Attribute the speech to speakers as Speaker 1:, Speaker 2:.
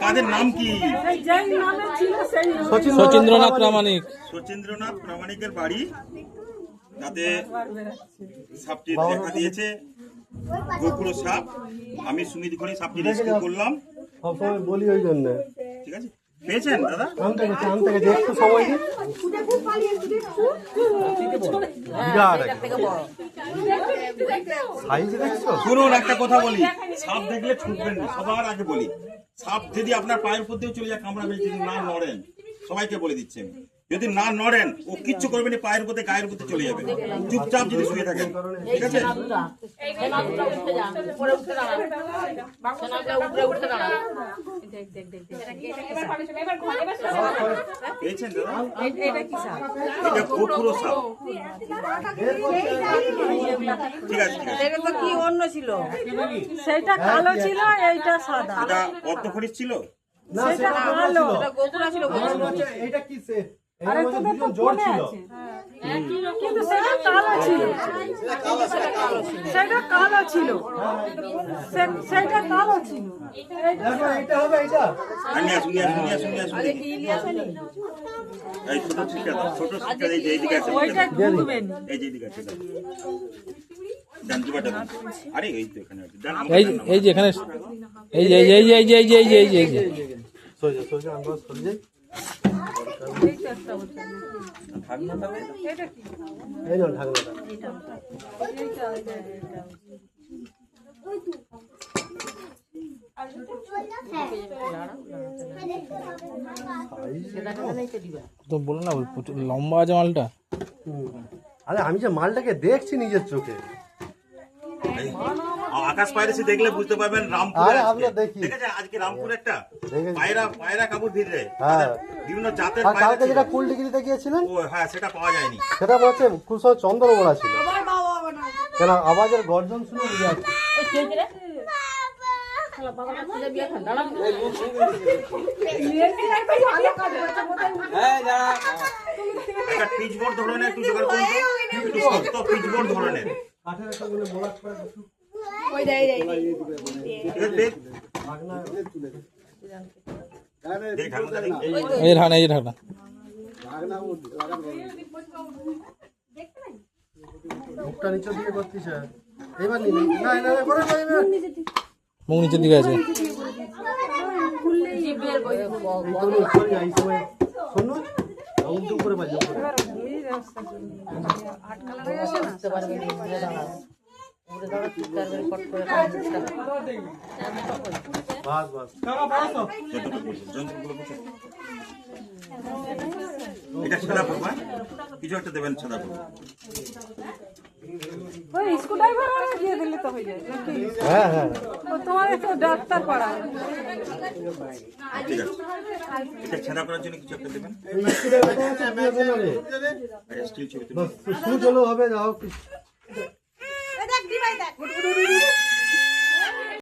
Speaker 1: কাদের নাম কি?
Speaker 2: শচীন্দ্রনাথ প্রামাণিক।
Speaker 1: শচীন্দ্রনাথ প্রামাণিকের বাড়ি, তাতে সাপটি দেখা দিয়েছে গোপুর সাপ। আমি সুমিত ঘড়ি সাপটি রেস্কিউ করলাম,
Speaker 3: সবসময় বলি ওই জন্য।
Speaker 1: ঠিক আছে, পেয়েছেন দাদা?
Speaker 3: আনতে গেছে একটু সময় দিন।
Speaker 1: শুনুন, একটা কথা বলি, সাপ দেখলে ছুটবেন না। সবার আগে বলি, সাপ যদি আপনার পায়ের উপর দিয়ে চলে যায় কামড়াবে, যদি না নড়েন, সবাইকে বলে দিচ্ছি আমি, যদি না নড়েন ও কিচ্ছু করবে না, পায়ের উপরে গায়ের উপরে চলে যাবে। চুপচাপ যদি শুয়ে থাকেন, ঠিক আছে? পেয়েছেন দাদা? এটা গোপুর সাপ। ঠিক আছে, ঠিক আছে।
Speaker 4: কি অন্য ছিল, সেটা কালো ছিল, এইটা সাদা।
Speaker 1: এটা অর্ধখড়ি ছিল
Speaker 3: না,
Speaker 4: সেটা কালো, গোপুরা ছিল।
Speaker 3: এটা কি সে এর মধ্যে দুজন জোর ছিল,
Speaker 4: কিন্তু সেটা কালো ছিল, সেটা কালো ছিল, সেটা কালো ছিল।
Speaker 3: দেখো এটা হবে এটা।
Speaker 1: নিয়ে আসুন, নিয়ে আসুন, নিয়ে আসুন, নিয়ে আসুন দেখি। এই ছোট শিক্ষা, ছোট শিক্ষা, এই যে এইদিকে আছে,
Speaker 4: ওইটা ঘুরবেন।
Speaker 1: এই যে এইদিকে আছে, ডান দুবারটা ডান। আরে এই তো এখানে আছে, ডান।
Speaker 2: এই যে এখানে, এই যে এই যে এই যে এই যে এই যে এই যে এই যে
Speaker 3: সোজা সোজা আমরা সরে যাই। এই নাও ঢাকনাটা।
Speaker 2: তো বলো না, প্রচুর লম্বা আছে মালটা।
Speaker 3: আরে আমি যে মালটাকে দেখছি নিজের চোখে।
Speaker 1: আকাশ পায়রেছি দেখলে বুঝতে পারবেন রামপুর।
Speaker 3: আরে আমরা দেখি,
Speaker 1: দেখেছেন আজকে রামপুর একটা
Speaker 3: দেখেছি।
Speaker 1: পায়রা কাবুর ভিড়ে,
Speaker 3: হ্যাঁ,
Speaker 1: বিভিন্ন জাতের
Speaker 3: আর
Speaker 1: পায়রা
Speaker 3: কালকে
Speaker 1: ছিল।
Speaker 3: যেটা কুলডিগিরিতে গিয়েছিলেন,
Speaker 1: ও হ্যাঁ, সেটা পাওয়া যায়নি।
Speaker 3: সেটা বলছে খুব সময় চন্দ্রবোড়া ছিল। কেন আওয়াজের গর্জন শুনে বুঝে যাচ্ছে।
Speaker 1: একটা পিচবোর্ড ধরনের একটু জোগাড় করুন তো, একটু শক্ত পিচবোর্ড ধরনের।
Speaker 3: কাঠের একটা বলে মোলাট করে কিছু।
Speaker 1: দেখ,
Speaker 3: ঢাকনা
Speaker 1: দেখ ঢাকনা দেখ।
Speaker 2: এই যে ঢাকনা, এই যে ঢাকনা।
Speaker 3: মুখটা নিচে দিয়ে করতিস। এবার নি না না না করে না এবার।
Speaker 2: মুখ নিচের দিকে আছে।
Speaker 3: এই তো সরি এই সময় শুনুন, উল্টো করে বাজে। বাস বাস।
Speaker 1: যন্ত্রগুলো বুঝে। এটা সাদা পড়বা, কিছু একটা দেবেন সাদা পড়বা।
Speaker 4: ওই স্ক্রুড্রাইভার দিয়ে দিলে তো হয়ে যায় নাকি?
Speaker 3: হ্যাঁ হ্যাঁ,
Speaker 4: তোমার তো ডাক্তার পাড়া।
Speaker 1: ঠিক আছে, এটা ছাড়া করার জন্য কিছু একটা দেবেন।
Speaker 3: এই স্কুলে কথা আছে দিয়ে দেন রে।
Speaker 1: এটা স্টিল ছবি
Speaker 3: বাস সুচ হলো হবে, যাও।
Speaker 4: দেখ দিবাই দেখ।